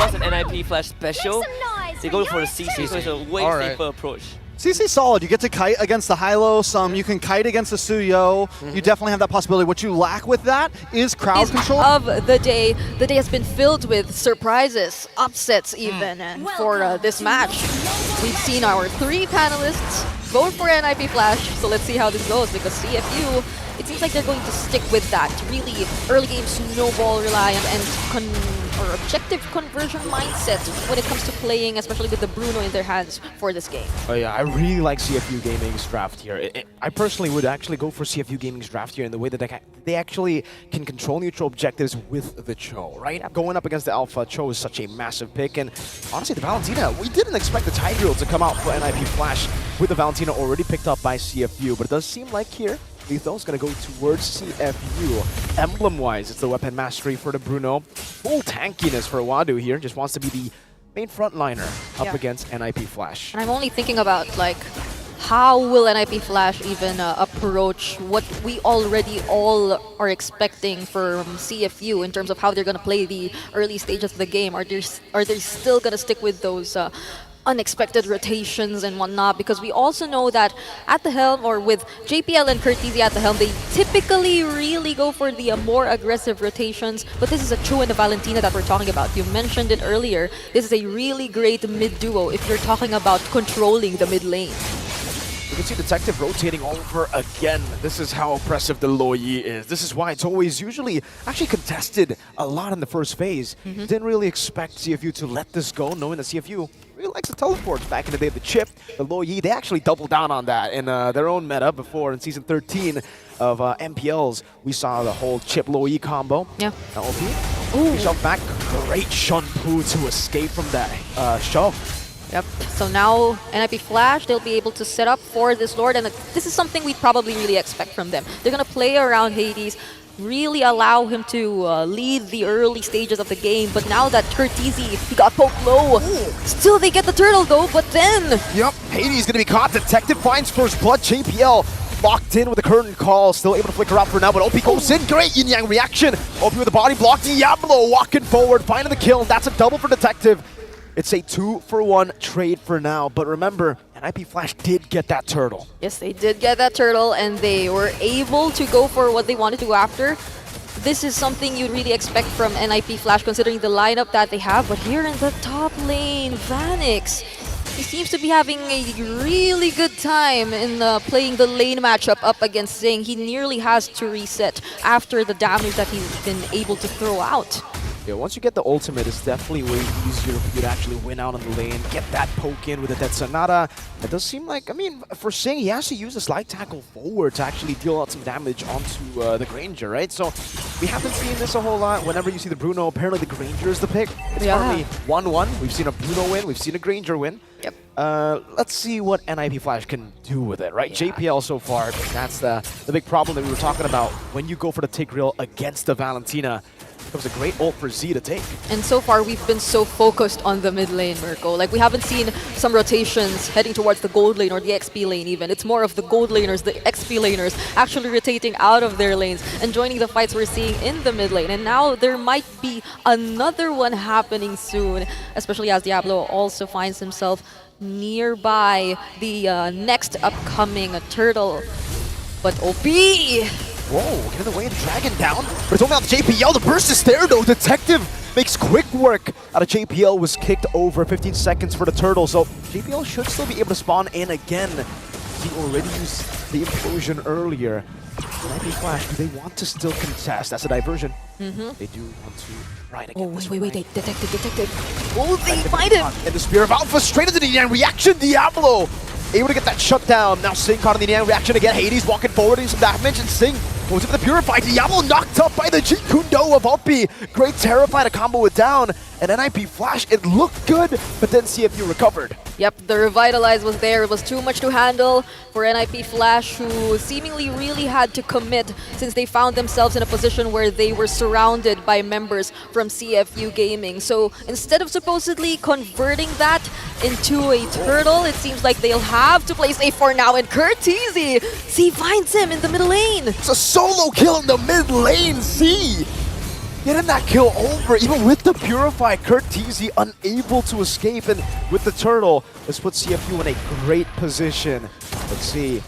was an NIP Flash special, they go for the CC, so it's a way safer approach. CC solid. You get to kite against the Hylos. You can kite against the Suyo. You definitely have that possibility. What you lack with that is crowd control. Of the day has been filled with surprises, upsets even. And for this match, we've seen our 3 panelists vote for NIP Flash. So let's see how this goes, because CFU, it seems like they're going to stick with that really early game snowball reliant and objective conversion mindset when it comes to playing, especially with the Bruno in their hands for this game. Oh yeah, I really like CFU Gaming's draft here. I personally would actually go for CFU Gaming's draft here in the way that they actually can control neutral objectives with the Cho, right? Yep. Going up against the Alpha, Cho is such a massive pick, and honestly, the Valentina, we didn't expect the Tigreal to come out for NIP Flash with the Valentina already picked up by CFU, but it does seem like here, Lethal is going to go towards CFU. Emblem-wise, it's the weapon mastery for the Bruno. Full tankiness for Wadu here. Just wants to be the main frontliner up against NIP Flash. And I'm only thinking about, like, how will NIP Flash even approach what we already all are expecting from CFU in terms of how they're going to play the early stages of the game? Are they still going to stick with those unexpected rotations and whatnot, because we also know that at the helm, or with JPL and Curtisi at the helm, they typically really go for the more aggressive rotations, but this is a Cho and a Valentina that we're talking about. You mentioned it earlier. This is a really great mid-duo if you're talking about controlling the mid lane. You can see Detective rotating all over again. This is how oppressive the Loyi is. This is why it's always usually actually contested a lot in the first phase. Didn't really expect CFU to let this go, knowing that CFU really likes the teleports. Back in the day, the chip, the Loyi, they actually doubled down on that in their own meta before in Season 13 of MPLs. We saw the whole chip Loyi combo. Yeah. Now OP, we shove back. Great Shunpu to escape from that shove. Yep. So now NIP Flash, they'll be able to set up for this Lord, and this is something we'd probably really expect from them. They're going to play around Hades, really allow him to lead the early stages of the game, but now that Curtisi, he got poked low. Still they get the turtle though, but then... Yep, Hades going to be caught. Detective finds first blood. JPL locked in with the curtain call, still able to flicker out for now, but OP goes in. Great yin-yang reaction. OP with the body block. Diablo walking forward, finding the kill. That's a double for Detective. It's a 2-for-1 trade for now, but remember, NIP Flash did get that turtle. Yes, they did get that turtle, and they were able to go for what they wanted to after. This is something you'd really expect from NIP Flash, considering the lineup that they have. But here in the top lane, Vanix, he seems to be having a really good time in playing the lane matchup up against Zing. He nearly has to reset after the damage that he's been able to throw out. Yeah, once you get the ultimate, it's definitely way easier for you to actually win out on the lane, get that poke in with the Dead Sonata. It does seem like, I mean, for Sing, he has to use a slide tackle forward to actually deal out some damage onto the Granger, right? So we haven't seen this a whole lot. Whenever you see the Bruno, apparently the Granger is the pick. It's currently 1-1. We've seen a Bruno win, we've seen a Granger win. Yep. Let's see what NIP Flash can do with it, right? Yeah. JPL so far, that's the big problem that we were talking about. When you go for the Tigreal against the Valentina, it was a great ult for Z to take. And so far, we've been so focused on the mid lane, Mirko. Like, we haven't seen some rotations heading towards the gold lane or the XP lane even. It's more of the gold laners, the XP laners, actually rotating out of their lanes and joining the fights we're seeing in the mid lane. And now there might be another one happening soon, especially as Diablo also finds himself nearby the next upcoming turtle. But OP! Whoa, get in the way and Dragon down. But it's only on JPL. The burst is there though. Detective makes quick work out of JPL. Was kicked over. 15 seconds for the turtle. So JPL should still be able to spawn in again. He already used the implosion earlier. NIP Flash, do they want to still contest? That's a diversion. They do want to ride again. Oh, wait, detective. Oh, they find him! And the Spear of Alpha straight into the Yang reaction. Diablo able to get that shut down. Now Sing caught in the Yang reaction again. Hades walking forward, doing some damage, and Sing goes into the Purify. Diablo knocked up by the Jikundo of Oppi. Great Terrify to combo it down. And NIP Flash, it looked good, but then CFU recovered. Yep, the Revitalize was there. It was too much to handle for NIP Flash, who seemingly really had to commit since they found themselves in a position where they were surrounded by members from CFU Gaming. So instead of supposedly converting that into a turtle, it seems like they'll have to play safe for now. And Curtisi, C finds him in the middle lane. It's a solo kill in the mid lane, C. getting that kill over, even with the Purify. Kurt TZ unable to escape, and with the turtle, this puts CFU in a great position. Let's see.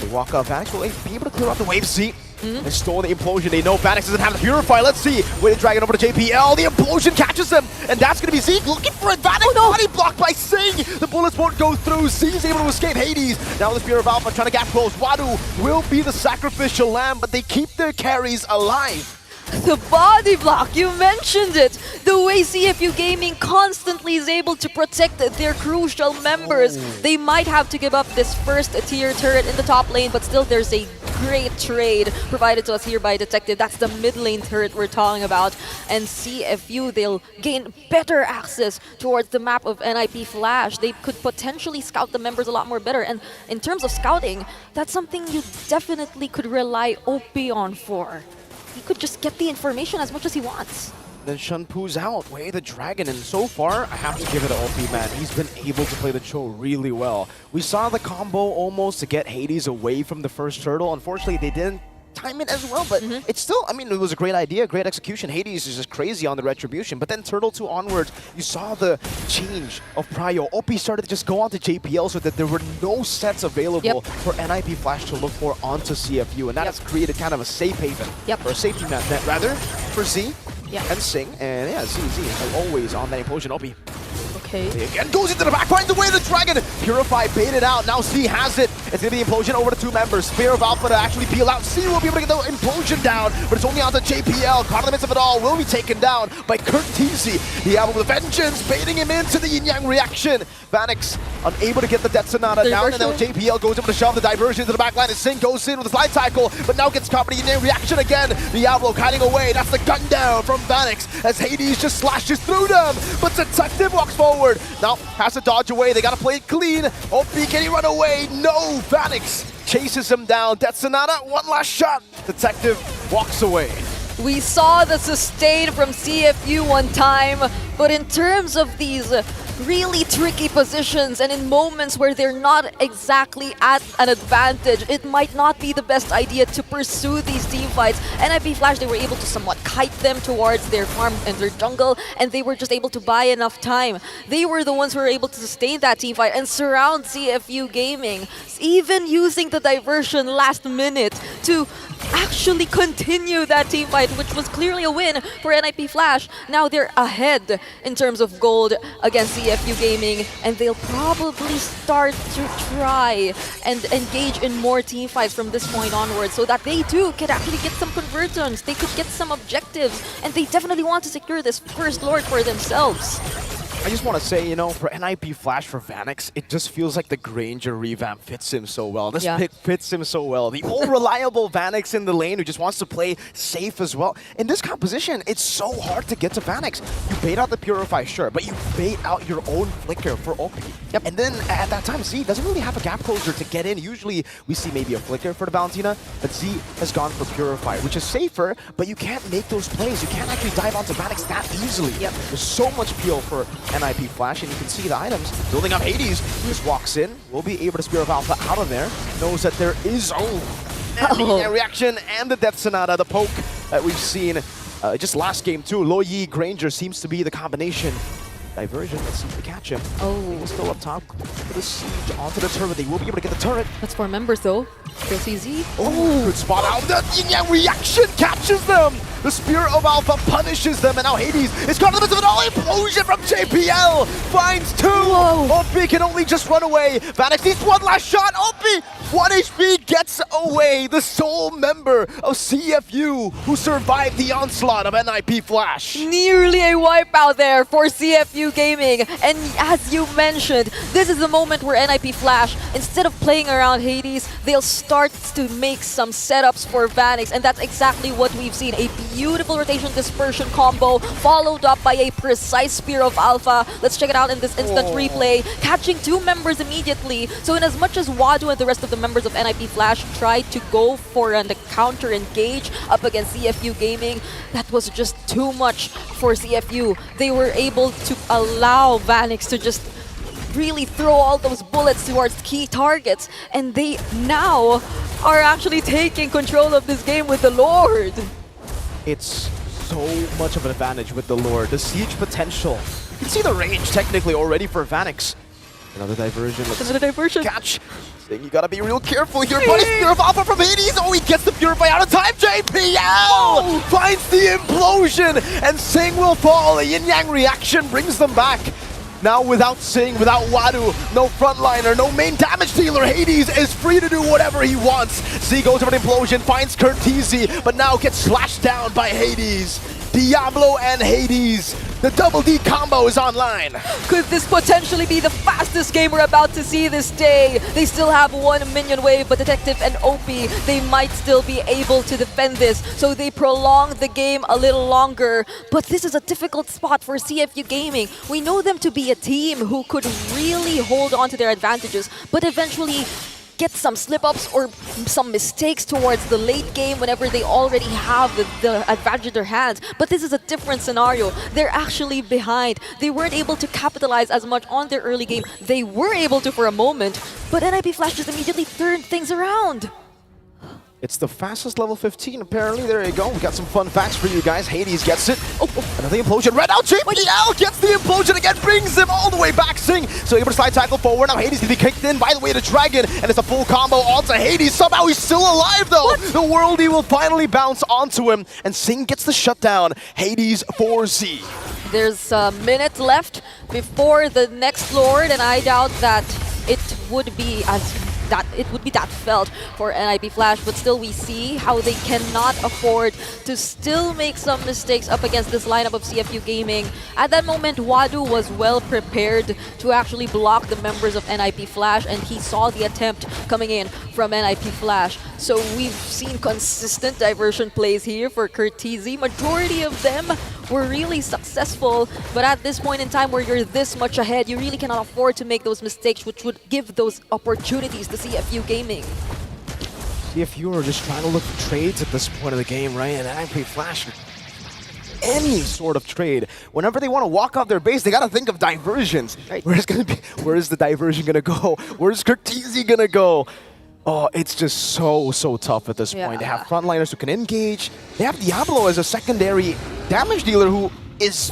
They walk up. Vanix will be able to clear out the wave seat. They stole the implosion. They know Vanix doesn't have the Purify. Let's see. Way to drag it over to JPL. The implosion catches him, and that's going to be Zeke looking for it. Vanix body blocked by Sing. The bullets won't go through. Z's able to escape Hades. Now the Spear of Alpha trying to gap close. Wadu will be the sacrificial lamb, but they keep their carries alive. The body block, you mentioned it! The way CFU Gaming constantly is able to protect their crucial members. They might have to give up this first tier turret in the top lane, but still there's a great trade provided to us here by Detective. That's the mid lane turret we're talking about. And CFU, they'll gain better access towards the map of NIP Flash. They could potentially scout the members a lot more better. And in terms of scouting, that's something you definitely could rely OP on for. He could just get the information as much as he wants. Then Shunpu's out, Way the Dragon, and so far, I have to give it to OP, man. He's been able to play the Cho really well. We saw the combo almost to get Hades away from the first turtle. Unfortunately, they didn't time it as well, but it's still, I mean, it was a great idea, great execution. Hades is just crazy on the retribution, but then Turtle 2 onwards, you saw the change of prio. OP started to just go on to JPL so that there were no sets available for NIP Flash to look for onto CFU, and that has created kind of a safe haven, or a safety net rather, for Z and Sing, and yeah, Z, like always on that implosion. OP. Okay. Again goes into the back, finds the way the Dragon. Purify baited out. Now C has it. It's going to be implosion over to 2 members. Spear of Alpha to actually peel out. C will be able to get the implosion down, but it's only on to JPL. Caught in the midst of it all. Will be taken down by Kurt TZ. The Apple with Vengeance baiting him into the Yin Yang reaction. Vanix unable to get the Death Sonata down, and now JPL goes over to shove the diversion to the back line. And Sing goes in with a slide tackle, but now gets caught by the Yin Yang reaction again. Diablo kiting away. That's the gun down from Vanix as Hades just slashes through them. But Detective walks forward. Now has to dodge away. They gotta play it clean. OP, can he run away? No. Vanix chases him down. Death Sonata, one last shot. Detective walks away. We saw the sustain from CFU one time, but in terms of these really tricky positions and in moments where they're not exactly at an advantage, it might not be the best idea to pursue these team fights. NIP Flash, they were able to somewhat kite them towards their farm and their jungle, and they were just able to buy enough time. They were the ones who were able to sustain that team fight and surround CFU Gaming, even using the diversion last minute to actually continue that team fight, which was clearly a win for NIP Flash. Now they're ahead in terms of gold against CFU Gaming, and they'll probably start to try and engage in more team fights from this point onwards so that they too can actually get some conversions, they could get some objectives, and they definitely want to secure this first Lord for themselves. I just want to say, you know, for NIP Flash for Vanix, it just feels like the Granger revamp fits him so well. This pick fits him so well. The old reliable Vanix in the lane who just wants to play safe as well. In this composition, it's so hard to get to Vanix. You bait out the Purify, sure, but you bait out your own Flicker for OP. And then at that time, Z doesn't really have a gap closer to get in. Usually we see maybe a Flicker for the Valentina, but Z has gone for Purify, which is safer, but you can't make those plays. You can't actually dive onto Vanix that easily. There's so much peel for NIP Flash, and you can see the items building up. Hades just walks in, will be able to Spear of Alpha out of there, knows that there is the reaction and the Death Sonata, the poke that we've seen just last game too. Lo Yi Granger seems to be the combination. Diversion, let's see if they catch him. He's still up top. For the siege onto the turret. They will be able to get the turret. That's 4 members though. Still CZ. Good spot out. The Yin Yang reaction catches them. The Spear of Alpha punishes them, and now Hades is caught in the midst of an all implosion from JPL. Finds 2. OP can only just run away. Vanix needs one last shot. OP, 1 HP, gets away. The sole member of CFU who survived the onslaught of NIP Flash. Nearly a wipeout there for CFU Gaming. And as you mentioned, this is the moment where NIP Flash, instead of playing around Hades, they'll start to make some setups for Vanix, and that's exactly what we've seen. A beautiful rotation dispersion combo followed up by a precise Spear of Alpha. Let's check it out in this instant replay. Catching 2 members immediately. So in as much as Wadu and the rest of the members of NIP Flash tried to go for a counter engage up against CFU Gaming, that was just too much for CFU. They were able to allow Vanix to just really throw all those bullets towards key targets, and they now are actually taking control of this game with the Lord. It's so much of an advantage with the Lord. The siege potential. You can see the range technically already for Vanix. Another diversion. Another diversion. Catch. Sing, you gotta be real careful here, buddy. Spear of Alpha from Hades. Oh, he gets the Purify out of time. JPL finds the implosion, and Sing will fall. A yin-yang reaction brings them back. Now without Sing, without Wadu, no frontliner, no main damage dealer, Hades is free to do whatever he wants. Z goes over the implosion, finds Curtizi, but now gets slashed down by Hades. Diablo and Hades. The double D combo is online. Could this potentially be the fastest game we're about to see this day? They still have one minion wave, but Detective and OP, they might still be able to defend this. So they prolong the game a little longer. But this is a difficult spot for CFU Gaming. We know them to be a team who could really hold on to their advantages, but eventually get some slip-ups or some mistakes towards the late game whenever they already have the advantage in their hands. But this is a different scenario. They're actually behind. They weren't able to capitalize as much on their early game. They were able to for a moment, but NIPFlash just immediately turned things around. It's the fastest level 15, apparently. There you go. We got some fun facts for you guys. Hades gets it. Another implosion. Red out. JPL gets the implosion again. Brings him all the way back. Sing. So able to slide tackle forward. Now Hades can be kicked in. By the way, the Dragon. And it's a full combo onto Hades. Somehow he's still alive, though. What? The Worldie will finally bounce onto him. And Sing gets the shutdown. Hades 4Z. There's a minute left before the next Lord, and I doubt that it would be that felt for NIPFlash, but still we see how they cannot afford to still make some mistakes up against this lineup of CFU Gaming. At that moment, Wadu was well prepared to actually block the members of NIPFlash, and he saw the attempt coming in from NIPFlash. So we've seen consistent diversion plays here for Curtizi. Majority of them were really successful, but at this point in time where you're this much ahead, you really cannot afford to make those mistakes, which would give those opportunities to CFU Gaming. CFU are just trying to look for trades at this point of the game, right? And NIPFlash, any sort of trade, whenever they want to walk off their base, they got to think of diversions. Right. Where is the diversion gonna go? Where's Curtizi gonna go? Oh, it's just so tough at this point. They have frontliners who can engage. They have Diablo as a secondary damage dealer who is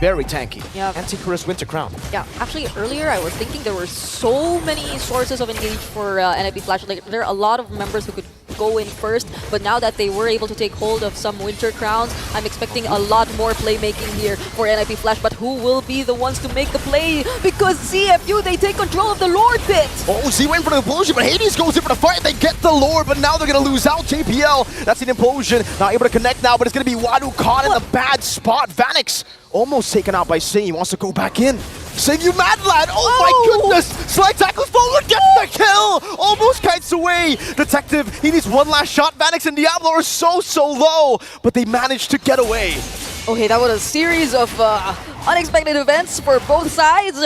very tanky. Yeah. Anti-Chorus Winter Crown. Yeah, actually earlier I was thinking there were so many sources of engage for NIPFlash. Like, there are a lot of members who could go in first, but now that they were able to take hold of some Winter Crowns, I'm expecting a lot more playmaking here for NIPFlash. But who will be the ones to make the play? Because CFU, they take control of the Lord pit. Oh, Z went for the implosion, but Hades goes in for the fight. They get the Lord, but now they're going to lose out. JPL, that's an implosion. Not able to connect now, but it's going to be Wadu caught in the bad spot. Vanix almost taken out by Sing. He wants to go back in. Sing, you mad lad! Oh my goodness! Slide tackle forward, gets the kill! Almost kites away! Detective, he needs one last shot. Vanix and Diablo are so low, but they managed to get away. Okay, that was a series of unexpected events for both sides.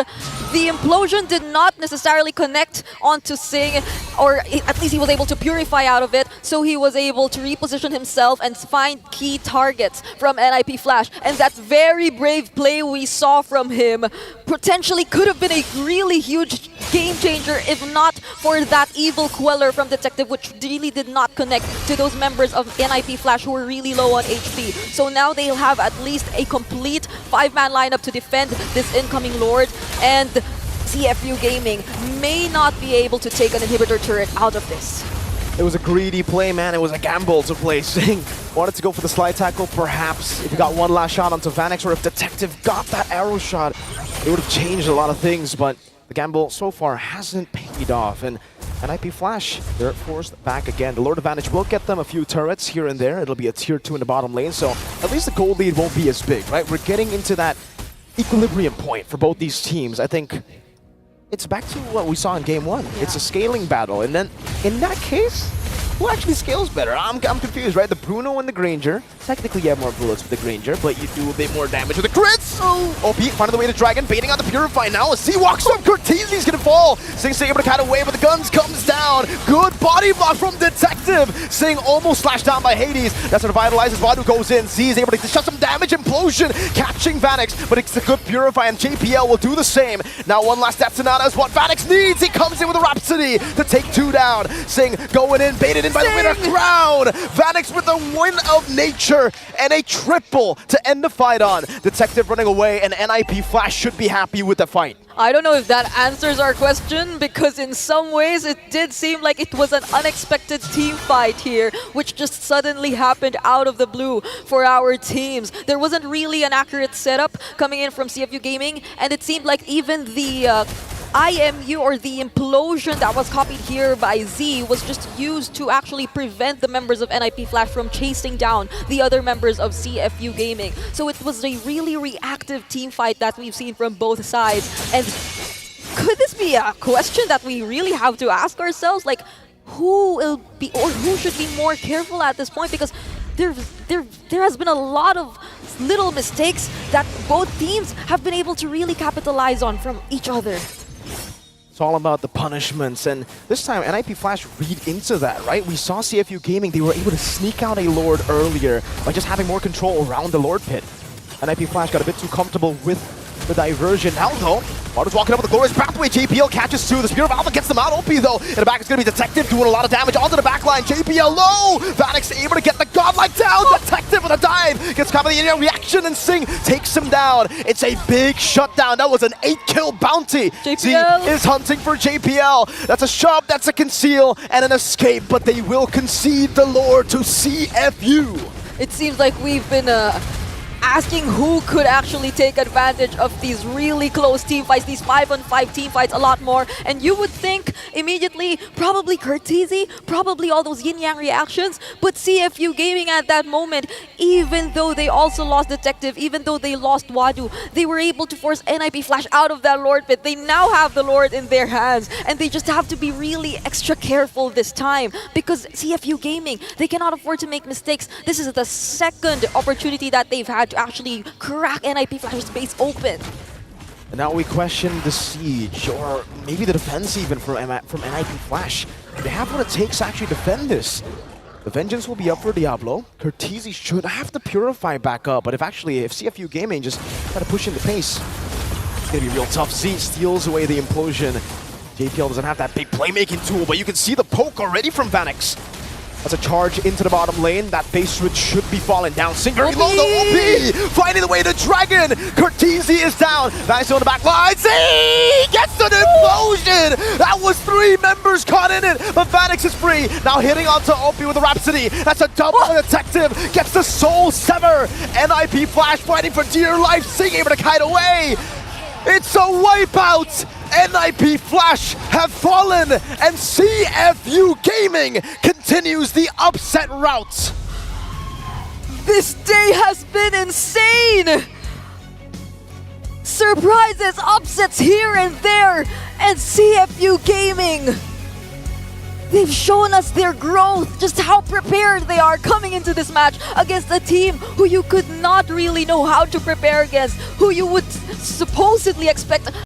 The implosion did not necessarily connect onto Sing, or at least he was able to purify out of it, so he was able to reposition himself and find key targets from NIPFlash. And that very brave play we saw from him potentially could have been a really huge game changer if not for that evil queller from Detective, which really did not connect to those members of NIPFlash who were really low on HP. So now they'll have at least a complete 5-man lineup to defend this incoming Lord, and CFU Gaming may not be able to take an inhibitor turret out of this. It was a greedy play, man. It was a gamble to play. Sing wanted to go for the slide tackle, perhaps. If he got one last shot onto Vanix, or if Detective got that arrow shot, it would have changed a lot of things, but the gamble so far hasn't paid off. And NIPFlash, they're forced back again. The Lord Advantage will get them a few turrets here and there. It'll be a tier 2 in the bottom lane, so at least the gold lead won't be as big, right? We're getting into that equilibrium point for both these teams. I think it's back to what we saw in Game 1. Yeah. It's a scaling battle, and then in that case, who actually scales better? I'm confused, right? The Bruno and the Granger. Technically, you have more bullets with the Granger, but you do a bit more damage with the crits. OP finding the way to Dragon, baiting on the Purify now. As he walks up, Curtizi's gonna fall. Sing's able to cut away, but the guns comes down. Good body block from Detective. Sing almost slashed down by Hades. That's what revitalizes. Wadu goes in. Z is able to shut some damage. Implosion, catching Vanix, but it's a good Purify, and JPL will do the same. Now one last Detonata is what Vanix needs. He comes in with a Rhapsody to take 2 down. Sing going in, baited in by the winner crown. Vanix with a win of nature and a triple to end the fight on. Detective running away, and NIP Flash should be happy with the fight. I don't know if that answers our question, because in some ways it did seem like it was an unexpected team fight here, which just suddenly happened out of the blue for our teams. There wasn't really an accurate setup coming in from CFU Gaming, and it seemed like even the IMU, or the implosion that was copied here by Z, was just used to actually prevent the members of NIP Flash from chasing down the other members of CFU Gaming. So it was a really reactive team fight that we've seen from both sides. And could this be a question that we really have to ask ourselves? Like, who will be, or who should be more careful at this point? Because there has been a lot of little mistakes that both teams have been able to really capitalize on from each other. It's all about the punishments, and this time NIP Flash read into that, right? We saw CFU Gaming, they were able to sneak out a Lord earlier by just having more control around the Lord pit. NIP Flash got a bit too comfortable with the diversion. Now though, Marta's walking up with the glorious pathway. JPL catches two. The Spear of Alpha gets them out. OP though. In the back is going to be Detective doing a lot of damage onto the back line. JPL low. Vanix able to get the godlike down. Detective with a dive. Gets caught by the in-air reaction, and Sing takes him down. It's a big shutdown. That was an 8-kill bounty. JPL Z is hunting for JPL. That's a shove, that's a conceal, and an escape, but they will concede the Lord to CFU. It seems like we've been asking who could actually take advantage of these really close team fights, these 5-on-5 team fights a lot more. And you would think immediately, probably Curtizy, probably all those yin-yang reactions, but CFU Gaming at that moment, even though they also lost Detective, even though they lost Wadu, they were able to force NIP Flash out of that Lord pit. They now have the Lord in their hands, and they just have to be really extra careful this time, because CFU Gaming, they cannot afford to make mistakes. This is the second opportunity that they've had to actually crack NIP Flash's base open. And now we question the siege, or maybe the defense even from NIP Flash. They have what it takes to actually defend this. The vengeance will be up for Diablo. Curtizy should have to purify back up, but if CFU Gaming just try to push in the pace, it's gonna be real tough. Z steals away the implosion. JPL doesn't have that big playmaking tool, but you can see the poke already from Vanix. That's a charge into the bottom lane. That base switch should be falling down. Sing very low, the OP! Finding the way to Dragon! Curtizy is down. Vanix on the back line. Z gets an implosion! That was 3 members caught in it, but Vanix is free. Now hitting onto OP with a Rhapsody. That's a double Detective. Gets the Soul Sever. NIP Flash fighting for dear life. Sing able to kite away. It's a wipeout! NIP Flash have fallen, and CFU Gaming continues the upset route. This day has been insane! Surprises, upsets here and there, and CFU Gaming, they've shown us their growth, just how prepared they are coming into this match against a team who you could not really know how to prepare against, who you would supposedly expect